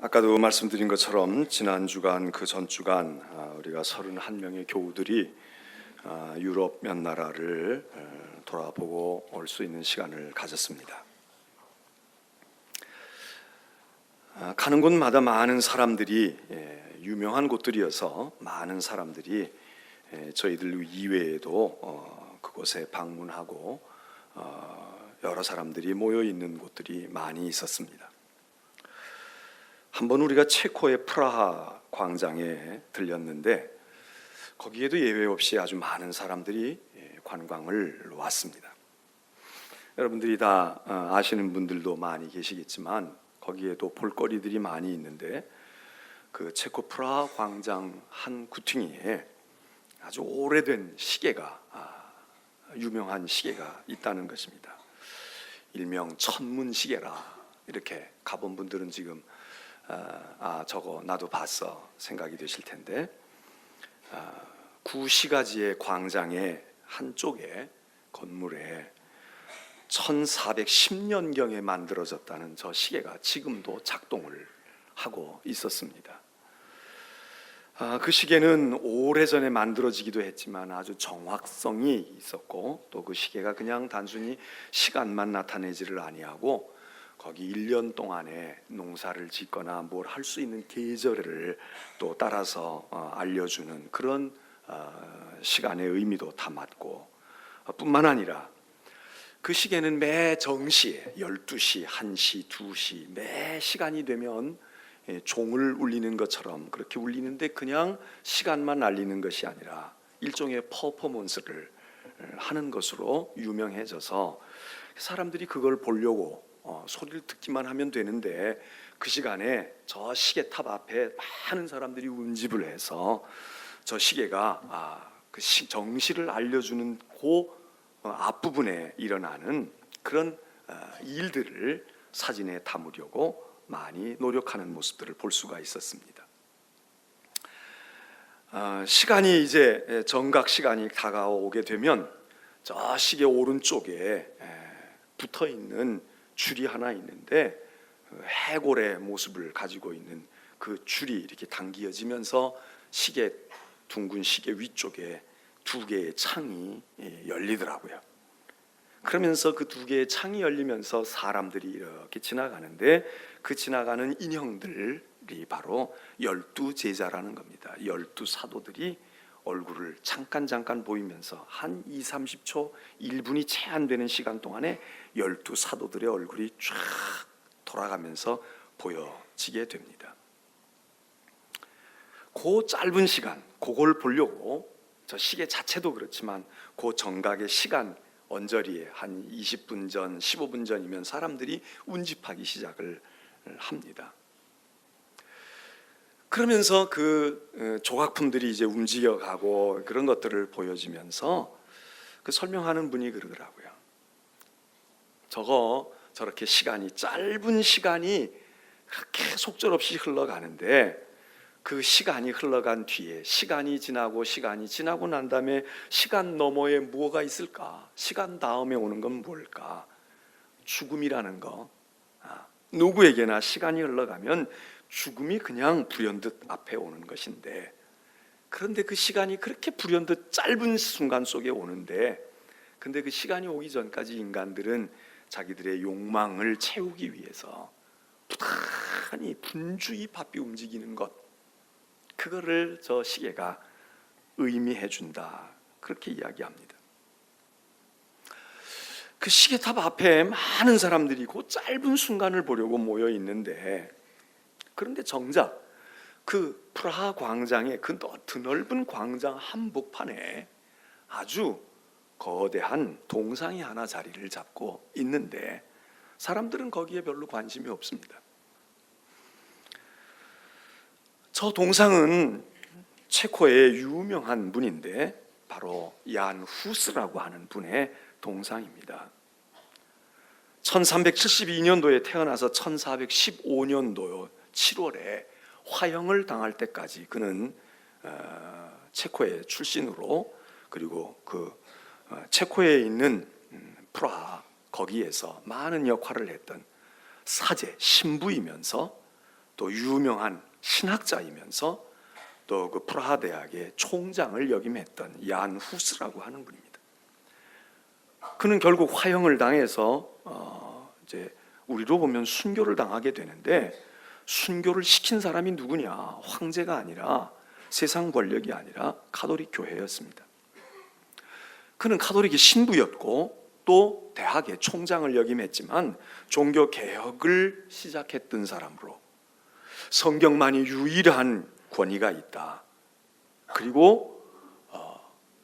아까도 말씀드린 것처럼 지난 주간 그 전 주간 우리가 31명의 교우들이 유럽 몇 나라를 돌아보고 올 수 있는 시간을 가졌습니다. 가는 곳마다 많은 사람들이 유명한 곳들이어서 많은 사람들이 저희들 이외에도 그곳에 방문하고 여러 사람들이 모여 있는 곳들이 많이 있었습니다. 한번 우리가 체코의 프라하 광장에 들렸는데 거기에도 예외 없이 아주 많은 사람들이 관광을 왔습니다. 여러분들이 다 아시는 분들도 많이 계시겠지만 거기에도 볼거리들이 많이 있는데 그 체코 프라하 광장 한 구퉁이에 아주 오래된 시계가 유명한 시계가 있다는 것입니다. 일명 천문시계라 이렇게 가본 분들은 지금 저거 나도 봤어 생각이 되실 텐데 구시가지의 광장의 한쪽에 건물에 1410년경에 만들어졌다는 저 시계가 지금도 작동을 하고 있었습니다. 그 시계는 오래전에 만들어지기도 했지만 아주 정확성이 있었고 또 그 시계가 그냥 단순히 시간만 나타내지를 아니하고 거기 1년 동안에 농사를 짓거나 뭘 할 수 있는 계절을 또 따라서 알려주는 그런 시간의 의미도 담았고 뿐만 아니라 그 시계는 매 정시에 12시, 1시, 2시 매 시간이 되면 종을 울리는 것처럼 그렇게 울리는데 그냥 시간만 알리는 것이 아니라 일종의 퍼포먼스를 하는 것으로 유명해져서 사람들이 그걸 보려고 소리를 듣기만 하면 되는데 그 시간에 저 시계탑 앞에 많은 사람들이 운집을 해서 저 시계가 그 정시를 알려주는 그 앞부분에 일어나는 그런 일들을 사진에 담으려고 많이 노력하는 모습들을 볼 수가 있었습니다. 시간이 이제 정각 시간이 다가오게 되면 저 시계 오른쪽에 붙어 있는 줄이 하나 있는데 해골의 모습을 가지고 있는 그 줄이 이렇게 당겨지면서 시계 둥근 시계 위쪽에 두 개의 창이 열리더라고요. 그러면서 그 두 개의 창이 열리면서 사람들이 이렇게 지나가는데 그 지나가는 인형들이 바로 12제자라는 겁니다. 12사도들이 얼굴을 잠깐 보이면서 한 20-30초 1분이 채 안 되는 시간 동안에 12사도들의 얼굴이 쫙 돌아가면서 보여지게 됩니다. 그 짧은 시간 그걸 보려고 저 시계 자체도 그렇지만 그 정각의 시간 언저리에 한 20분 전, 15분 전이면 사람들이 운집하기 시작을 합니다. 그러면서 그 조각품들이 이제 움직여가고 그런 것들을 보여지면서 그 설명하는 분이 그러더라고요. 저렇게 시간이 짧은 시간이 그렇게 속절없이 흘러가는데 그 시간이 흘러간 뒤에 시간이 지나고 난 다음에 시간 너머에 뭐가 있을까? 시간 다음에 오는 건 뭘까? 죽음이라는 거. 누구에게나 시간이 흘러가면 죽음이 그냥 불현듯 앞에 오는 것인데 그런데 그 시간이 그렇게 불현듯 짧은 순간 속에 오는데 근데 그 시간이 오기 전까지 인간들은 자기들의 욕망을 채우기 위해서 부단히 분주히 바삐 움직이는 것 그거를 저 시계가 의미해 준다 그렇게 이야기합니다. 그 시계탑 앞에 많은 사람들이 그 짧은 순간을 보려고 모여 있는데 그런데 정작 그 프라하 광장의 그 드넓은 광장 한복판에 아주 거대한 동상이 하나 자리를 잡고 있는데 사람들은 거기에 별로 관심이 없습니다. 저 동상은 체코의 유명한 분인데 바로 얀 후스라고 하는 분의 동상입니다. 1372년도에 태어나서 1415년도 7월에 화형을 당할 때까지 그는 체코의 출신으로 그리고 그 체코에 있는 프라하 거기에서 많은 역할을 했던 사제 신부이면서 또 유명한 신학자이면서 또 그 프라하 대학의 총장을 역임했던 얀 후스라고 하는 분입니다. 그는 결국 화형을 당해서 이제 우리로 보면 순교를 당하게 되는데, 순교를 시킨 사람이 누구냐? 황제가 아니라, 세상 권력이 아니라 가톨릭 교회였습니다. 그는 가톨릭의 신부였고 또 대학의 총장을 역임했지만 종교 개혁을 시작했던 사람으로, 성경만이 유일한 권위가 있다. 그리고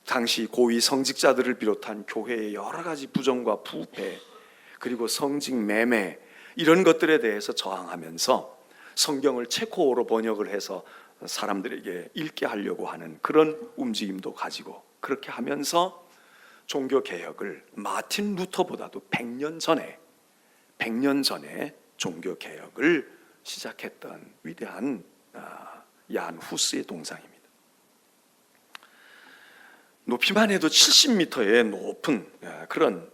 당시 고위 성직자들을 비롯한 교회의 여러 가지 부정과 부패, 그리고 성직 매매, 이런 것들에 대해서 저항하면서 성경을 체코어로 번역을 해서 사람들에게 읽게 하려고 하는 그런 움직임도 가지고, 그렇게 하면서 종교 개혁을 마틴 루터보다도 100년 전에 종교 개혁을 시작했던 위대한 얀 후스의 동상입니다. 높이만 해도 70m의 높은 그런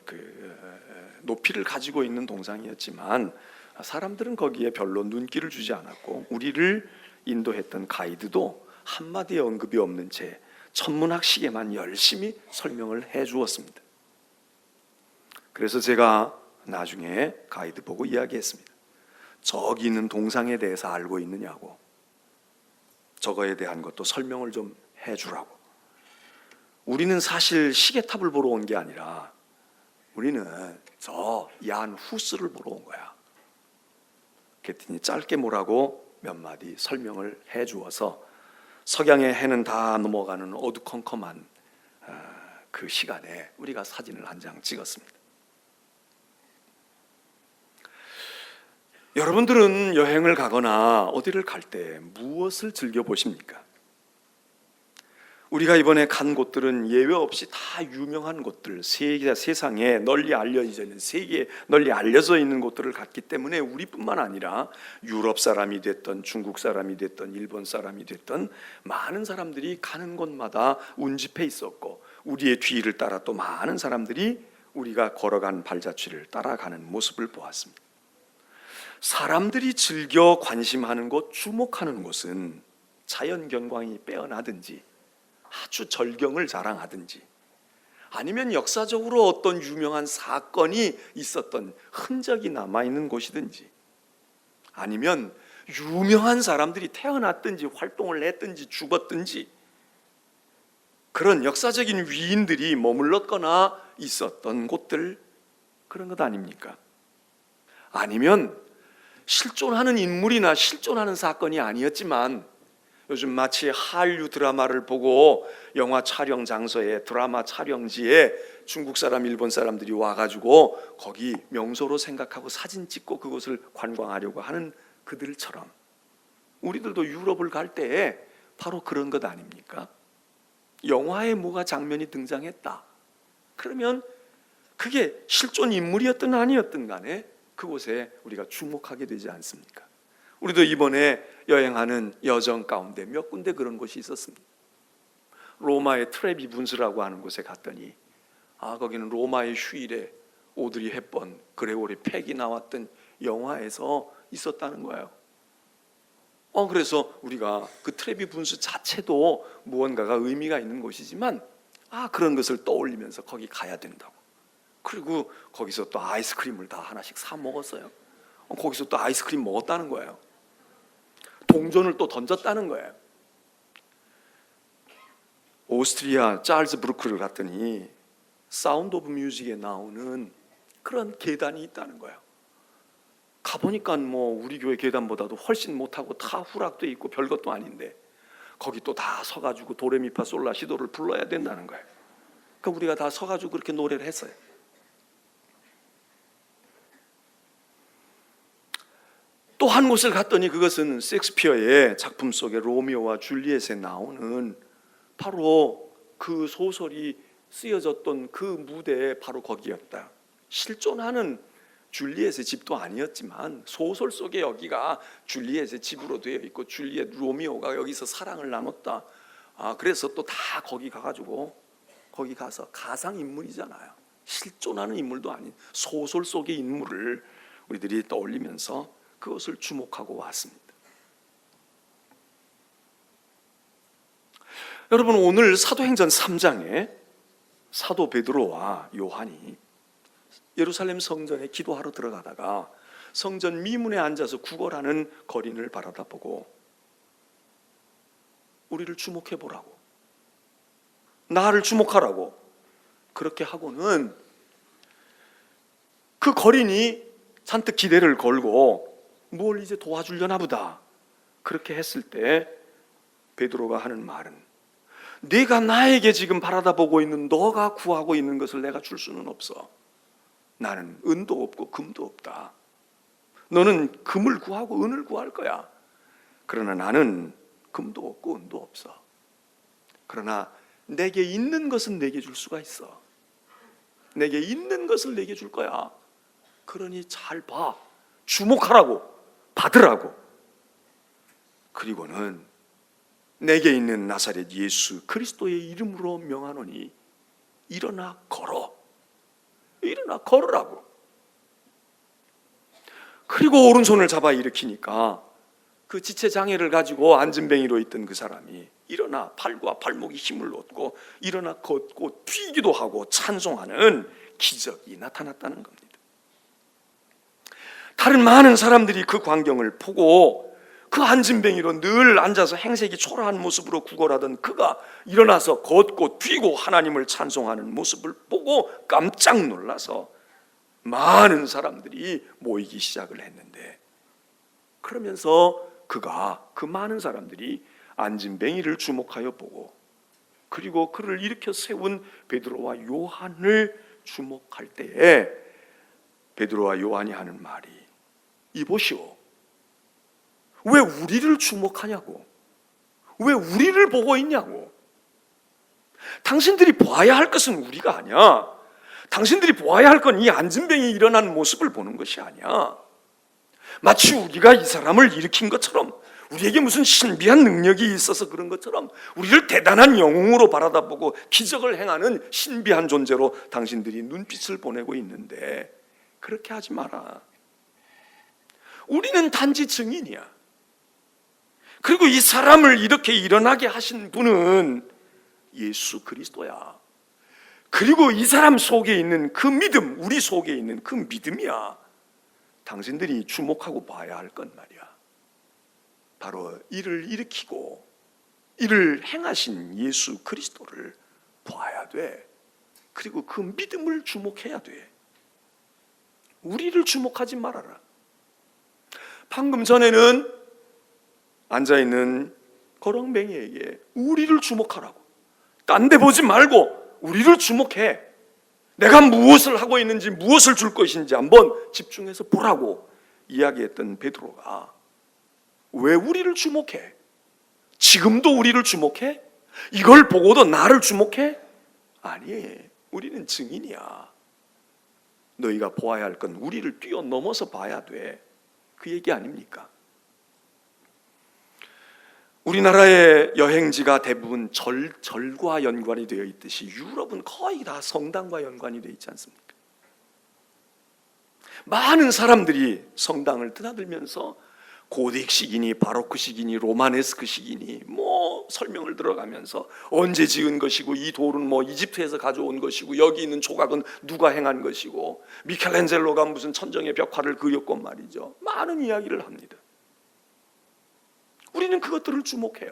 높이를 가지고 있는 동상이었지만, 사람들은 거기에 별로 눈길을 주지 않았고, 우리를 인도했던 가이드도 한마디의 언급이 없는 채 천문학식에만 열심히 설명을 해 주었습니다. 그래서 제가 나중에 가이드 보고 이야기했습니다. 저기 있는 동상에 대해서 알고 있느냐고, 저거에 대한 것도 설명을 좀 해주라고. 우리는 사실 시계탑을 보러 온 게 아니라 우리는 저 얀 후스를 보러 온 거야. 그랬더니 짧게 뭐라고 몇 마디 설명을 해주어서 석양의 해는 다 넘어가는 어두컴컴한 그 시간에 우리가 사진을 한 장 찍었습니다. 여러분들은 여행을 가거나 어디를 갈 때 무엇을 즐겨보십니까? 우리가 이번에 간 곳들은 예외 없이 다 유명한 곳들, 세상에 널리 알려져 있는, 세계에 널리 알려져 있는 곳들을 갔기 때문에 우리뿐만 아니라 유럽 사람이 됐던, 중국 사람이 됐던, 일본 사람이 됐던 많은 사람들이 가는 곳마다 운집해 있었고, 우리의 뒤를 따라 또 많은 사람들이 우리가 걸어간 발자취를 따라가는 모습을 보았습니다. 사람들이 즐겨 관심하는 곳, 주목하는 곳은 자연 경관이 빼어나든지, 아주 절경을 자랑하든지, 아니면 역사적으로 어떤 유명한 사건이 있었던 흔적이 남아있는 곳이든지, 아니면 유명한 사람들이 태어났든지 활동을 했든지 죽었든지, 그런 역사적인 위인들이 머물렀거나 있었던 곳들, 그런 것 아닙니까? 아니면 실존하는 인물이나 실존하는 사건이 아니었지만 요즘 마치 한류 드라마를 보고 영화 촬영 장소에, 드라마 촬영지에 중국 사람, 일본 사람들이 와가지고 거기 명소로 생각하고 사진 찍고 그곳을 관광하려고 하는 그들처럼 우리들도 유럽을 갈 때에 바로 그런 것 아닙니까? 영화에 뭐가 장면이 등장했다. 그러면 그게 실존 인물이었든 아니었든 간에 그곳에 우리가 주목하게 되지 않습니까? 우리도 이번에 여행하는 여정 가운데 몇 군데 그런 곳이 있었습니다. 로마의 트레비 분수라고 하는 곳에 갔더니 거기는 로마의 휴일에 오드리 헵번, 그레고리 팩이 나왔던 영화에서 있었다는 거예요. 그래서 우리가 그 트레비 분수 자체도 무언가가 의미가 있는 곳이지만 그런 것을 떠올리면서 거기 가야 된다고. 그리고 거기서 또 아이스크림을 다 하나씩 사 먹었어요. 거기서 또 아이스크림 먹었다는 거예요. 동전을 또 던졌다는 거예요. 오스트리아 찰즈 브루크를 갔더니 사운드 오브 뮤직에 나오는 그런 계단이 있다는 거예요. 가보니까 우리 교회 계단보다도 훨씬 못하고 다 후락돼 있고 별것도 아닌데 거기 또 다 서가지고 도레미파 솔라 시도를 불러야 된다는 거예요. 그러니까 우리가 다 서가지고 그렇게 노래를 했어요. 또 한 곳을 갔더니 그것은 셰익스피어의 작품 속에 로미오와 줄리엣에 나오는 바로 그 소설이 쓰여졌던 그 무대에 바로 거기였다. 실존하는 줄리엣의 집도 아니었지만 소설 속에 여기가 줄리엣의 집으로 되어 있고 줄리엣, 로미오가 여기서 사랑을 나눴다. 그래서 또 다 거기 가가지고 거기 가서 가상인물이잖아요. 실존하는 인물도 아닌 소설 속의 인물을 우리들이 떠올리면서 그것을 주목하고 왔습니다. 여러분, 오늘 사도행전 3장에 사도 베드로와 요한이 예루살렘 성전에 기도하러 들어가다가 성전 미문에 앉아서 구걸하는 거린을 바라다보고 우리를 주목해 보라고, 나를 주목하라고 그렇게 하고는 그 거린이 잔뜩 기대를 걸고 뭘 이제 도와주려나 보다 그렇게 했을 때 베드로가 하는 말은, 네가 나에게 지금 바라다보고 있는 너가 구하고 있는 것을 내가 줄 수는 없어. 나는 은도 없고 금도 없다. 너는 금을 구하고 은을 구할 거야. 그러나 나는 금도 없고 은도 없어. 그러나 내게 있는 것은 내게 줄 수가 있어. 내게 있는 것을 내게 줄 거야. 그러니 잘 봐. 주목하라고, 받으라고. 그리고는 내게 있는 나사렛 예수 그리스도의 이름으로 명하노니 일어나 걸어. 일어나 걸으라고. 그리고 오른손을 잡아 일으키니까 그 지체장애를 가지고 안진뱅이로 있던 그 사람이 일어나 팔과 발목이 힘을 얻고 일어나 걷고 뛰기도 하고 찬송하는 기적이 나타났다는 겁니다. 다른 많은 사람들이 그 광경을 보고 그 안진뱅이로 늘 앉아서 행색이 초라한 모습으로 구걸하던 그가 일어나서 걷고 뛰고 하나님을 찬송하는 모습을 보고 깜짝 놀라서 많은 사람들이 모이기 시작을 했는데, 그러면서 그 많은 사람들이 안진뱅이를 주목하여 보고 그리고 그를 일으켜 세운 베드로와 요한을 주목할 때에 베드로와 요한이 하는 말이, 이보시오, 왜 우리를 주목하냐고, 왜 우리를 보고 있냐고. 당신들이 보아야 할 것은 우리가 아니야. 당신들이 보아야 할 건 이 안진뱅이 일어난 모습을 보는 것이 아니야. 마치 우리가 이 사람을 일으킨 것처럼, 우리에게 무슨 신비한 능력이 있어서 그런 것처럼 우리를 대단한 영웅으로 바라다보고 기적을 행하는 신비한 존재로 당신들이 눈빛을 보내고 있는데, 그렇게 하지 마라. 우리는 단지 증인이야. 그리고 이 사람을 이렇게 일어나게 하신 분은 예수 그리스도야. 그리고 이 사람 속에 있는 그 믿음, 우리 속에 있는 그 믿음이야 당신들이 주목하고 봐야 할 건 말이야. 바로 이를 일으키고 이를 행하신 예수 그리스도를 봐야 돼. 그리고 그 믿음을 주목해야 돼. 우리를 주목하지 말아라. 방금 전에는 앉아있는 거렁뱅이에게 우리를 주목하라고, 딴 데 보지 말고 우리를 주목해. 내가 무엇을 하고 있는지, 무엇을 줄 것인지 한번 집중해서 보라고 이야기했던 베드로가 왜 우리를 주목해? 지금도 우리를 주목해? 이걸 보고도 나를 주목해? 아니, 우리는 증인이야. 너희가 보아야 할 건 우리를 뛰어넘어서 봐야 돼. 그 얘기 아닙니까? 우리나라의 여행지가 대부분 절과 연관이 되어 있듯이 유럽은 거의 다 성당과 연관이 되어 있지 않습니까? 많은 사람들이 성당을 드나들면서 고딕식이니 바로크식이니 로마네스크식이니 뭐 설명을 들어가면서 언제 지은 것이고, 이 돌은 뭐 이집트에서 가져온 것이고, 여기 있는 조각은 누가 행한 것이고, 미켈란젤로가 무슨 천정의 벽화를 그렸고 말이죠. 많은 이야기를 합니다. 우리는 그것들을 주목해요.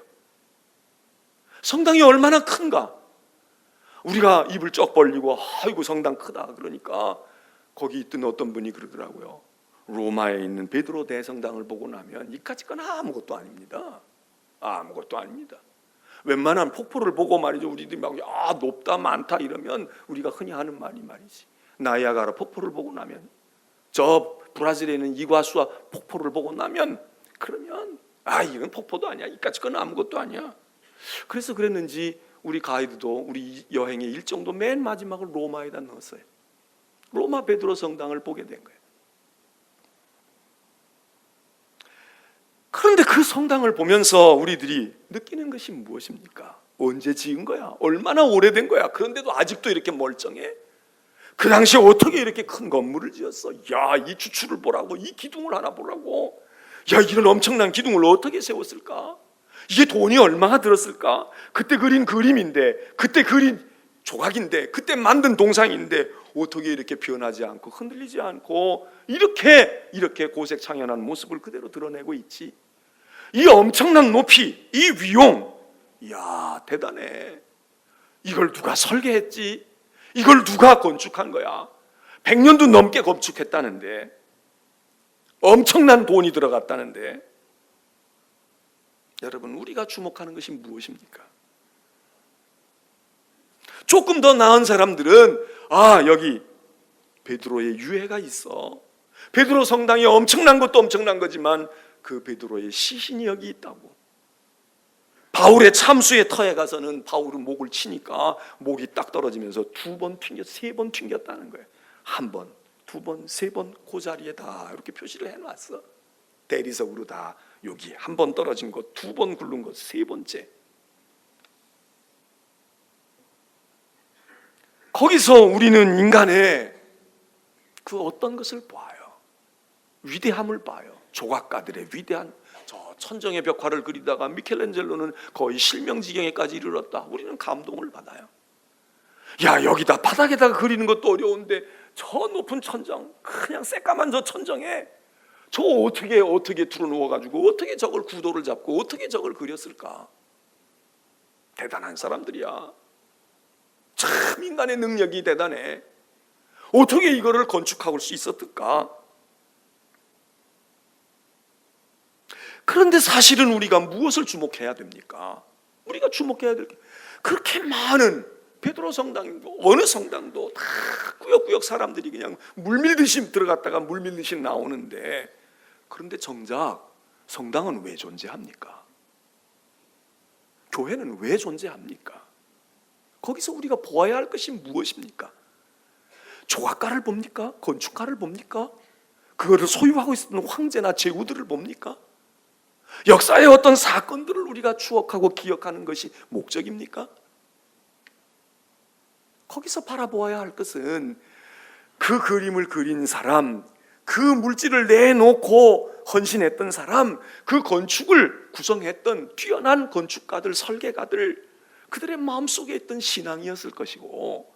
성당이 얼마나 큰가? 우리가 입을 쩍 벌리고 아이고 성당 크다 그러니까 거기 있던 어떤 분이 그러더라고요. 로마에 있는 베드로 대성당을 보고 나면 이까짓 건 아무것도 아닙니다. 아무것도 아닙니다. 웬만한 폭포를 보고 말이죠, 우리들이 막 높다 많다 이러면 우리가 흔히 하는 말이지. 나이아가라 폭포를 보고 나면, 저 브라질에 있는 이과수아 폭포를 보고 나면, 그러면 이건 폭포도 아니야, 이까짓 건 아무것도 아니야. 그래서 그랬는지 우리 가이드도 우리 여행의 일정도 맨 마지막을 로마에다 넣었어요. 로마 베드로 성당을 보게 된 거예요. 그런데 그 성당을 보면서 우리들이 느끼는 것이 무엇입니까? 언제 지은 거야? 얼마나 오래된 거야? 그런데도 아직도 이렇게 멀쩡해? 그 당시에 어떻게 이렇게 큰 건물을 지었어? 야, 이 주추를 보라고, 이 기둥을 하나 보라고. 야, 이런 엄청난 기둥을 어떻게 세웠을까? 이게 돈이 얼마나 들었을까? 그때 그린 그림인데, 그때 그린 조각인데, 그때 만든 동상인데 어떻게 이렇게 변하지 않고 흔들리지 않고 이렇게 고색창연한 모습을 그대로 드러내고 있지? 이 엄청난 높이, 이 위용, 이야 대단해. 이걸 누가 설계했지? 이걸 누가 건축한 거야? 100년도 넘게 건축했다는데, 엄청난 돈이 들어갔다는데, 여러분 우리가 주목하는 것이 무엇입니까? 조금 더 나은 사람들은 여기 베드로의 유해가 있어. 베드로 성당이 엄청난 것도 엄청난 거지만 그 베드로의 시신이 여기 있다고. 바울의 참수의 터에 가서는 바울은 목을 치니까 목이 딱 떨어지면서 2번 튕겨 3번 튕겼다는 거예요. 1번, 2번, 3번 그 자리에 다 이렇게 표시를 해놨어. 대리석으로 다 여기 1번 떨어진 것, 2번 굴른 것, 3번째. 거기서 우리는 인간의 그 어떤 것을 봐요. 위대함을 봐요. 조각가들의 위대한 저 천정의 벽화를 그리다가 미켈란젤로는 거의 실명지경에까지 이르렀다. 우리는 감동을 받아요. 야, 여기다 바닥에다가 그리는 것도 어려운데 저 높은 천정, 그냥 새까만 저 천정에 저 어떻게 두루누워가지고 어떻게 저걸 구도를 잡고 어떻게 저걸 그렸을까? 대단한 사람들이야. 참 인간의 능력이 대단해. 어떻게 이거를 건축할 수 있었을까? 그런데 사실은 우리가 무엇을 주목해야 됩니까? 우리가 주목해야 될 게 그렇게 많은 베드로 성당도 어느 성당도 다 꾸역꾸역 사람들이 그냥 물밀듯이 들어갔다가 물밀듯이 나오는데, 그런데 정작 성당은 왜 존재합니까? 교회는 왜 존재합니까? 거기서 우리가 보아야 할 것이 무엇입니까? 조각가를 봅니까? 건축가를 봅니까? 그거를 소유하고 있었던 황제나 제후들을 봅니까? 역사의 어떤 사건들을 우리가 추억하고 기억하는 것이 목적입니까? 거기서 바라보아야 할 것은 그 그림을 그린 사람, 그 물질을 내놓고 헌신했던 사람, 그 건축을 구성했던 뛰어난 건축가들, 설계가들, 그들의 마음속에 있던 신앙이었을 것이고,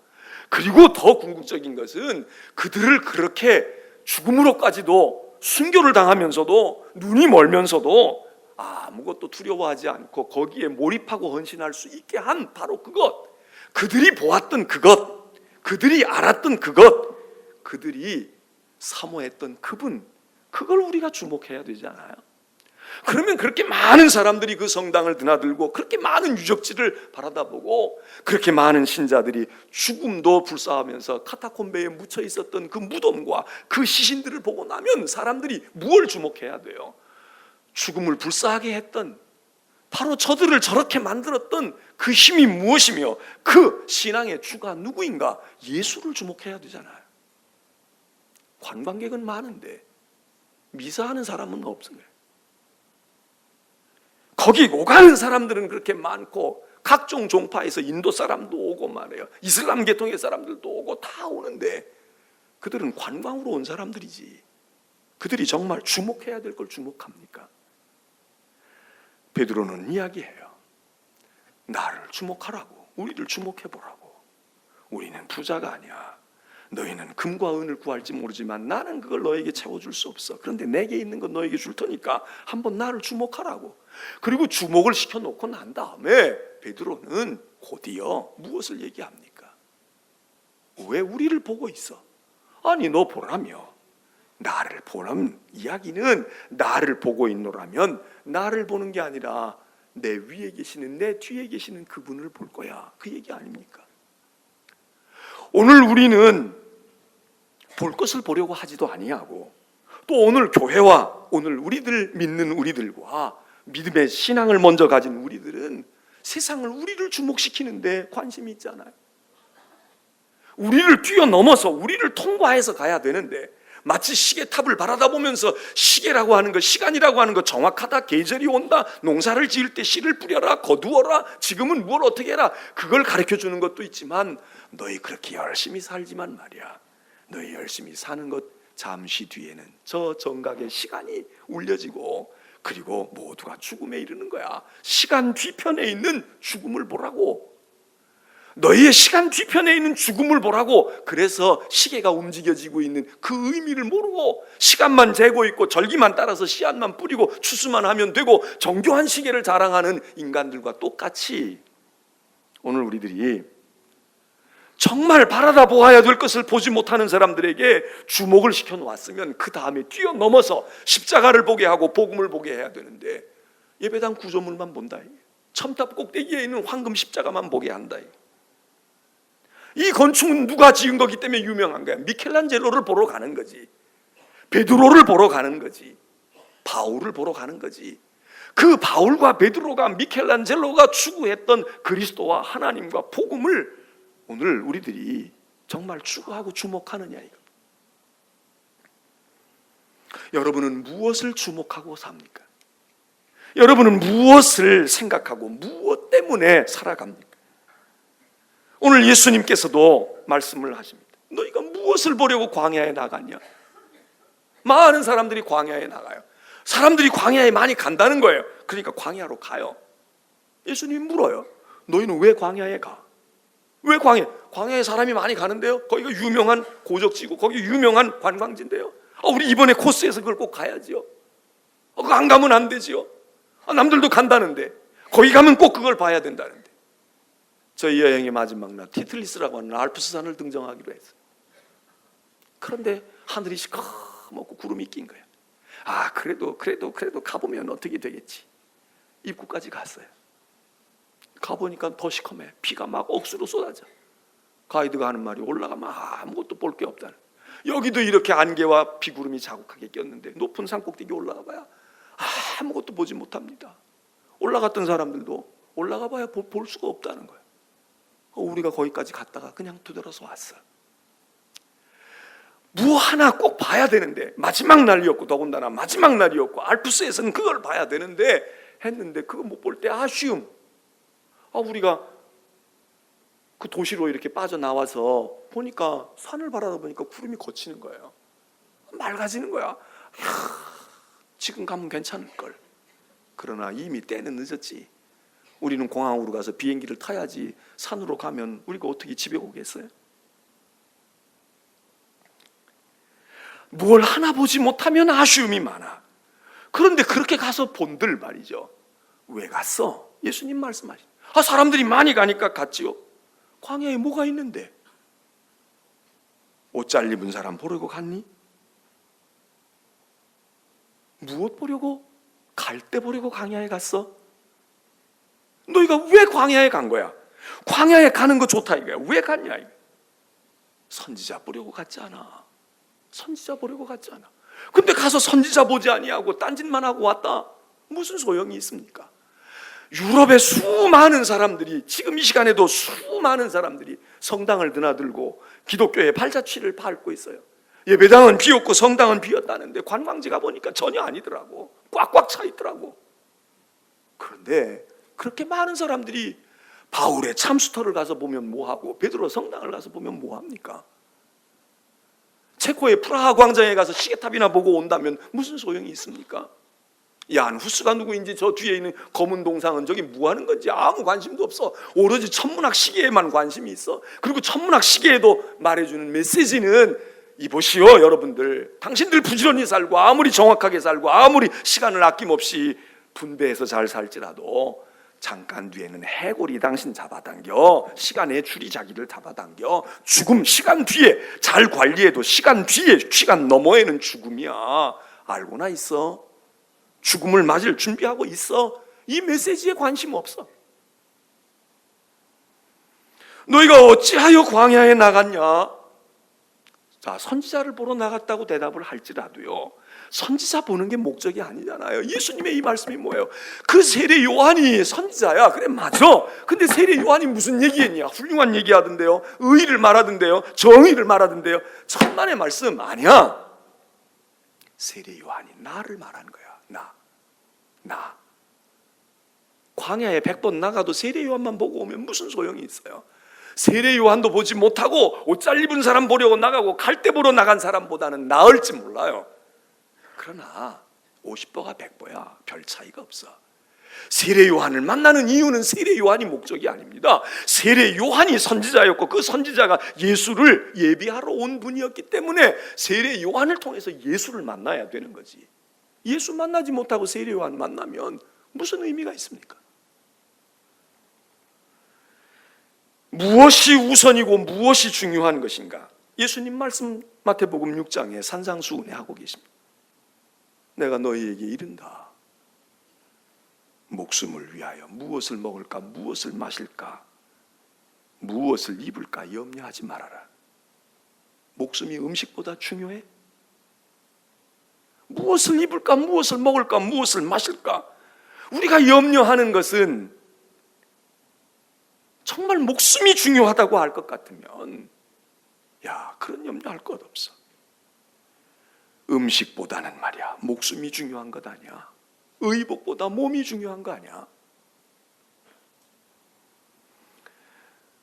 그리고 더 궁극적인 것은 그들을 그렇게 죽음으로까지도 순교를 당하면서도 눈이 멀면서도 아무것도 두려워하지 않고 거기에 몰입하고 헌신할 수 있게 한 바로 그것, 그들이 보았던 그것, 그들이 알았던 그것, 그들이 사모했던 그분, 그걸 우리가 주목해야 되지 않아요? 그러면 그렇게 많은 사람들이 그 성당을 드나들고 그렇게 많은 유적지를 바라다보고 그렇게 많은 신자들이 죽음도 불사하면서 카타콤베에 묻혀 있었던 그 무덤과 그 시신들을 보고 나면 사람들이 무엇을 주목해야 돼요? 죽음을 불사하게 했던, 바로 저들을 저렇게 만들었던 그 힘이 무엇이며 그 신앙의 주가 누구인가? 예수를 주목해야 되잖아요. 관광객은 많은데 미사하는 사람은 없어요. 거기 오가는 사람들은 그렇게 많고 각종 종파에서 인도 사람도 오고 말이에요. 이슬람 계통의 사람들도 오고 다 오는데 그들은 관광으로 온 사람들이지, 그들이 정말 주목해야 될 걸 주목합니까? 베드로는 이야기해요. 나를 주목하라고, 우리를 주목해보라고. 우리는 부자가 아니야. 너희는 금과 은을 구할지 모르지만 나는 그걸 너에게 채워줄 수 없어. 그런데 내게 있는 건 너에게 줄 테니까 한번 나를 주목하라고. 그리고 주목을 시켜놓고 난 다음에 베드로는 곧이어 무엇을 얘기합니까? 왜 우리를 보고 있어? 아니 너 보라며. 나를 보라면, 이야기는 나를 보고 있노라면 나를 보는 게 아니라 내 위에 계시는, 내 뒤에 계시는 그분을 볼 거야, 그 얘기 아닙니까? 오늘 우리는 볼 것을 보려고 하지도 아니하고, 또 오늘 교회와 오늘 우리들 믿는 우리들과 믿음의 신앙을 먼저 가진 우리들은 세상을, 우리를 주목시키는데 관심이 있잖아요. 우리를 뛰어넘어서 우리를 통과해서 가야 되는데, 마치 시계탑을 바라다 보면서 시계라고 하는 것, 시간이라고 하는 것 정확하다, 계절이 온다, 농사를 지을 때 씨를 뿌려라, 거두어라, 지금은 뭘 어떻게 해라, 그걸 가르쳐주는 것도 있지만 너희 그렇게 열심히 살지만 말이야, 너희 열심히 사는 것 잠시 뒤에는 저 정각의 시간이 울려지고 그리고 모두가 죽음에 이르는 거야. 시간 뒤편에 있는 죽음을 보라고. 너희의 시간 뒤편에 있는 죽음을 보라고. 그래서 시계가 움직여지고 있는 그 의미를 모르고 시간만 재고 있고 절기만 따라서 씨앗만 뿌리고 추수만 하면 되고 정교한 시계를 자랑하는 인간들과 똑같이 오늘 우리들이 정말 바라다 보아야 될 것을 보지 못하는 사람들에게 주목을 시켜놓았으면 그 다음에 뛰어넘어서 십자가를 보게 하고 복음을 보게 해야 되는데 예배당 구조물만 본다. 첨탑 꼭대기에 있는 황금 십자가만 보게 한다. 이 건축은 누가 지은 거기 때문에 유명한 거야. 미켈란젤로를 보러 가는 거지. 베드로를 보러 가는 거지. 바울을 보러 가는 거지. 그 바울과 베드로가 미켈란젤로가 추구했던 그리스도와 하나님과 복음을 오늘 우리들이 정말 추구하고 주목하느냐 이거. 여러분은 무엇을 주목하고 삽니까? 여러분은 무엇을 생각하고 무엇 때문에 살아갑니까? 오늘 예수님께서도 말씀을 하십니다. 너희가 무엇을 보려고 광야에 나갔냐? 많은 사람들이 광야에 나가요. 사람들이 광야에 많이 간다는 거예요. 그러니까 광야로 가요. 예수님이 물어요. 너희는 왜 광야에 가? 왜 광야에 사람이 많이 가는데요? 거기가 유명한 고적지고 거기 유명한 관광지인데요. 우리 이번에 코스에서 그걸 꼭 가야지요. 그거 안 가면 안 되지요. 남들도 간다는데 거기 가면 꼭 그걸 봐야 된다는데. 저희 여행의 마지막 날 티틀리스라고 하는 알프스산을 등정하기로 했어요. 그런데 하늘이 시커멓고 구름이 낀 거예요. 그래도 가보면 어떻게 되겠지. 입구까지 갔어요. 가보니까 더 시커매. 비가 막 억수로 쏟아져. 가이드가 하는 말이 올라가면 아무것도 볼 게 없다는. 여기도 이렇게 안개와 비구름이 자국하게 꼈는데 높은 산 꼭대기 올라가 봐야 아무것도 보지 못합니다. 올라갔던 사람들도 올라가 봐야 볼 수가 없다는 거예요. 우리가 거기까지 갔다가 그냥 되돌아서 왔어. 뭐 하나 꼭 봐야 되는데 마지막 날이었고 더군다나 마지막 날이었고 알프스에서는 그걸 봐야 되는데 했는데 그거 못 볼 때 아쉬움. 우리가 그 도시로 이렇게 빠져나와서 보니까 산을 바라다 보니까 구름이 걷히는 거예요. 맑아지는 거야. 지금 가면 괜찮을걸. 그러나 이미 때는 늦었지. 우리는 공항으로 가서 비행기를 타야지. 산으로 가면 우리가 어떻게 집에 오겠어요? 뭘 하나 보지 못하면 아쉬움이 많아. 그런데 그렇게 가서 본들 말이죠. 왜 갔어? 예수님 말씀하시죠. 사람들이 많이 가니까 갔지요. 광야에 뭐가 있는데? 옷 잘 입은 사람 보려고 갔니? 무엇 보려고? 갈대 보려고 광야에 갔어? 너희가 왜 광야에 간 거야? 광야에 가는 거 좋다 이거야. 왜 갔냐 이거. 선지자 보려고 갔지 않아. 선지자 보려고 갔지 않아. 근데 가서 선지자 보지 아니하고 딴짓만 하고 왔다. 무슨 소용이 있습니까? 유럽의 수많은 사람들이 지금 이 시간에도 수많은 사람들이 성당을 드나들고 기독교의 발자취를 밟고 있어요. 예배당은 비었고 성당은 비었다는데 관광지 가보니까 전혀 아니더라고. 꽉꽉 차 있더라고. 그런데 그렇게 많은 사람들이 바울의 참수터를 가서 보면 뭐하고 베드로 성당을 가서 보면 뭐합니까? 체코의 프라하 광장에 가서 시계탑이나 보고 온다면 무슨 소용이 있습니까? 얀 후스가 누구인지 저 뒤에 있는 검은 동상은 저기 뭐하는 건지 아무 관심도 없어. 오로지 천문학 시계에만 관심이 있어. 그리고 천문학 시계에도 말해주는 메시지는 이보시오 여러분들, 당신들 부지런히 살고 아무리 정확하게 살고 아무리 시간을 아낌없이 분배해서 잘 살지라도 잠깐 뒤에는 해골이 당신 잡아당겨, 시간의 줄이 자기를 잡아당겨. 죽음 시간 뒤에 잘 관리해도 시간 뒤에, 시간 너머에는 죽음이야. 알고나 있어? 죽음을 맞을 준비하고 있어? 이 메시지에 관심 없어. 너희가 어찌하여 광야에 나갔냐? 자, 선지자를 보러 나갔다고 대답을 할지라도요, 선지자 보는 게 목적이 아니잖아요. 예수님의 이 말씀이 뭐예요? 그 세례 요한이 선지자야. 그래, 맞아. 근데 세례 요한이 무슨 얘기했냐? 훌륭한 얘기하던데요, 의의를 말하던데요, 정의를 말하던데요. 천만의 말씀 아니야. 세례 요한이 나를 말하는 거야. 나. 광야에 100번 나가도 세례 요한만 보고 오면 무슨 소용이 있어요? 세례 요한도 보지 못하고 옷 잘 입은 사람 보려고 나가고 갈대 보러 나간 사람보다는 나을지 몰라요. 그러나 50보가 100보야. 별 차이가 없어. 세례 요한을 만나는 이유는 세례 요한이 목적이 아닙니다. 세례 요한이 선지자였고 그 선지자가 예수를 예비하러 온 분이었기 때문에 세례 요한을 통해서 예수를 만나야 되는 거지. 예수 만나지 못하고 세례 요한 만나면 무슨 의미가 있습니까? 무엇이 우선이고 무엇이 중요한 것인가? 예수님 말씀 마태복음 6장에 산상수훈에 하고 계십니다. 내가 너희에게 이른다. 목숨을 위하여 무엇을 먹을까, 무엇을 마실까, 무엇을 입을까 염려하지 말아라. 목숨이 음식보다 중요해? 무엇을 입을까, 무엇을 먹을까, 무엇을 마실까? 우리가 염려하는 것은 정말 목숨이 중요하다고 할 것 같으면 그런 염려할 것 없어. 음식보다는 말이야 목숨이 중요한 것 아니야. 의복보다 몸이 중요한 거 아니야.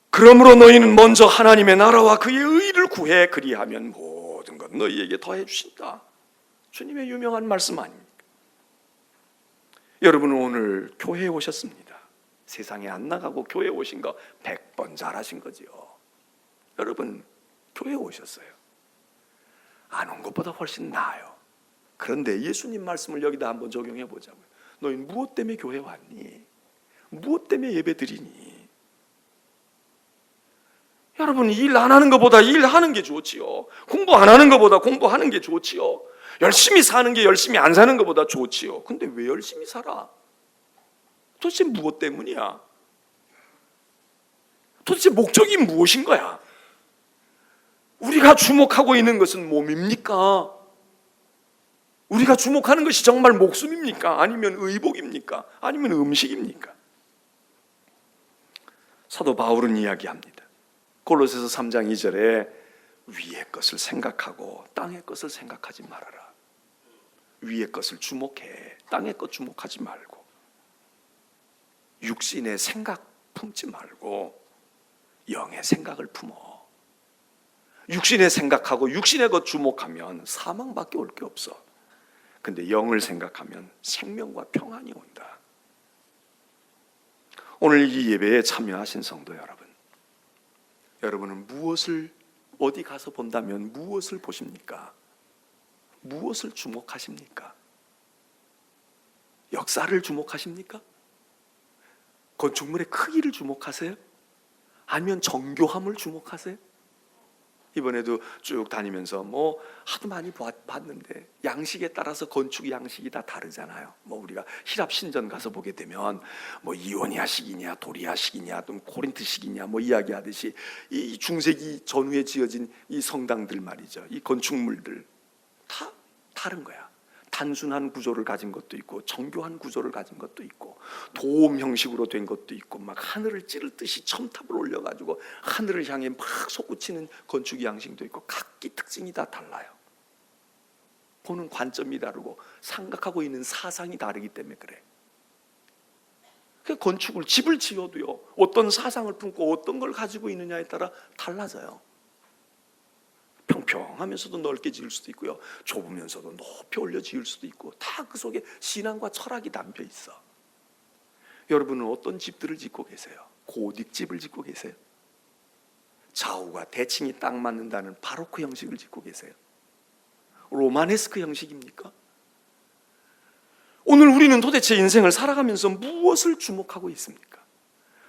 그러므로 너희는 먼저 하나님의 나라와 그의 의를 구해 그리하면 모든 것 너희에게 더해 주신다. 주님의 유명한 말씀 아닙니까? 여러분은 오늘 교회에 오셨습니다. 세상에 안 나가고 교회에 오신 거 100번 잘하신 거지요. 여러분 교회에 오셨어요. 안 온 것보다 훨씬 나아요. 그런데 예수님 말씀을 여기다 한번 적용해 보자고요. 너희는 무엇 때문에 교회 왔니? 무엇 때문에 예배 드리니? 여러분 일 안 하는 것보다 일하는 게 좋지요. 공부 안 하는 것보다 공부하는 게 좋지요. 열심히 사는 게 열심히 안 사는 것보다 좋지요. 근데 왜 열심히 살아? 도대체 무엇 때문이야? 도대체 목적이 무엇인 거야? 우리가 주목하고 있는 것은 몸입니까? 우리가 주목하는 것이 정말 목숨입니까? 아니면 의복입니까? 아니면 음식입니까? 사도 바울은 이야기합니다. 골로새서 3장 2절에 위의 것을 생각하고 땅의 것을 생각하지 말아라. 위의 것을 주목해. 땅의 것 주목하지 말고 육신의 생각 품지 말고 영의 생각을 품어. 육신의 생각하고 육신의 것 주목하면 사망밖에 올 게 없어. 근데 영을 생각하면 생명과 평안이 온다. 오늘 이 예배에 참여하신 성도 여러분, 여러분은 무엇을 어디 가서 본다면 무엇을 보십니까? 무엇을 주목하십니까? 역사를 주목하십니까? 건축물의 크기를 주목하세요? 아니면 정교함을 주목하세요? 이번에도 쭉 다니면서 하도 많이 봤는데 양식에 따라서 건축 양식이 다 다르잖아요. 우리가 히랍 신전 가서 보게 되면 이오니아식이냐 도리아식이냐 또 코린트식이냐 이야기하듯이 이 중세기 전후에 지어진 이 성당들 말이죠. 이 건축물들 다 다른 거야. 단순한 구조를 가진 것도 있고 정교한 구조를 가진 것도 있고 도움 형식으로 된 것도 있고 막 하늘을 찌르듯이 첨탑을 올려가지고 하늘을 향해 막 솟구치는 건축 양식도 있고 각기 특징이 다 달라요. 보는 관점이 다르고 생각하고 있는 사상이 다르기 때문에 그래. 그 건축을 집을 지어도요 어떤 사상을 품고 어떤 걸 가지고 있느냐에 따라 달라져요. 평평하면서도 넓게 지을 수도 있고요, 좁으면서도 높이 올려 지을 수도 있고 다 그 속에 신앙과 철학이 담겨 있어. 여러분은 어떤 집들을 짓고 계세요? 고딕집을 짓고 계세요? 좌우가 대칭이 딱 맞는다는 바로크 형식을 짓고 계세요? 로마네스크 형식입니까? 오늘 우리는 도대체 인생을 살아가면서 무엇을 주목하고 있습니까?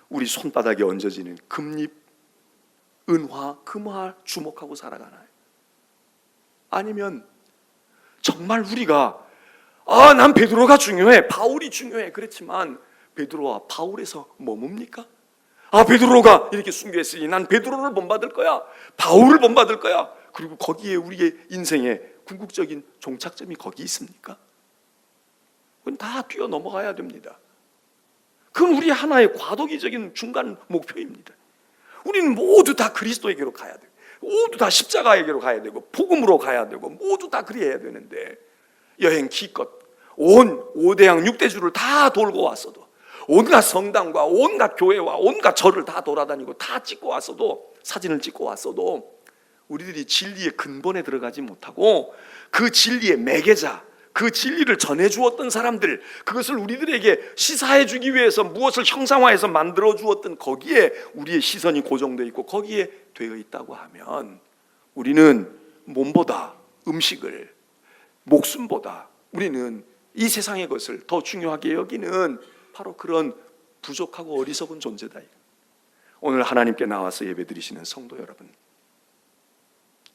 우리 손바닥에 얹어지는 금립, 은화, 금화 주목하고 살아가나요? 아니면 정말 우리가 난 베드로가 중요해, 바울이 중요해, 그렇지만 베드로와 바울에서 머뭅니까? 베드로가 이렇게 순교했으니 난 베드로를 본받을 거야, 바울을 본받을 거야. 그리고 거기에 우리의 인생의 궁극적인 종착점이 거기 있습니까? 그건 다 뛰어넘어가야 됩니다. 그건 우리 하나의 과도기적인 중간 목표입니다. 우리는 모두 다 그리스도에게로 가야 돼요. 모두 다 십자가에게로 가야 되고 복음으로 가야 되고 모두 다 그래야 되는데 여행 기껏 온 5대양 6대주를 다 돌고 왔어도 온갖 성당과 온갖 교회와 온갖 절을 다 돌아다니고 다 찍고 왔어도 사진을 찍고 왔어도 우리들이 진리의 근본에 들어가지 못하고 그 진리의 매개자, 그 진리를 전해 주었던 사람들, 그것을 우리들에게 시사해 주기 위해서 무엇을 형상화해서 만들어 주었던 거기에 우리의 시선이 고정되어 있고 거기에 되어 있다고 하면 우리는 몸보다 음식을, 목숨보다 우리는 이 세상의 것을 더 중요하게 여기는 바로 그런 부족하고 어리석은 존재다. 오늘 하나님께 나와서 예배드리시는 성도 여러분,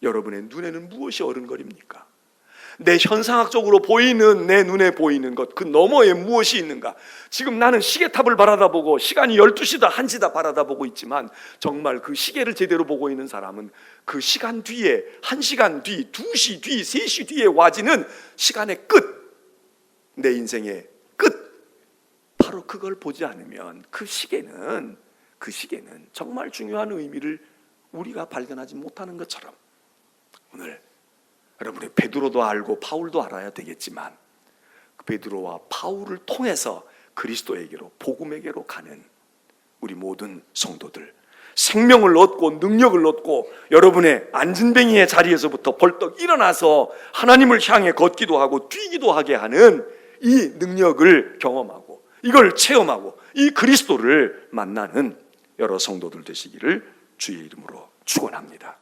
여러분의 눈에는 무엇이 어른거립니까? 내 현상학적으로 보이는, 내 눈에 보이는 것, 그 너머에 무엇이 있는가? 지금 나는 시계탑을 바라다보고 시간이 12시다 1시다 바라다보고 있지만 정말 그 시계를 제대로 보고 있는 사람은 그 시간 뒤에 1시간 뒤, 2시 뒤, 3시 뒤에 와지는 시간의 끝, 내 인생의 끝, 바로 그걸 보지 않으면 그 시계는 정말 중요한 의미를 우리가 발견하지 못하는 것처럼, 오늘 여러분의 베드로도 알고 바울도 알아야 되겠지만 그 베드로와 바울을 통해서 그리스도에게로, 복음에게로 가는 우리 모든 성도들, 생명을 얻고 능력을 얻고 여러분의 안진뱅이의 자리에서부터 벌떡 일어나서 하나님을 향해 걷기도 하고 뛰기도 하게 하는 이 능력을 경험하고 이걸 체험하고 이 그리스도를 만나는 여러 성도들 되시기를 주의 이름으로 축원합니다.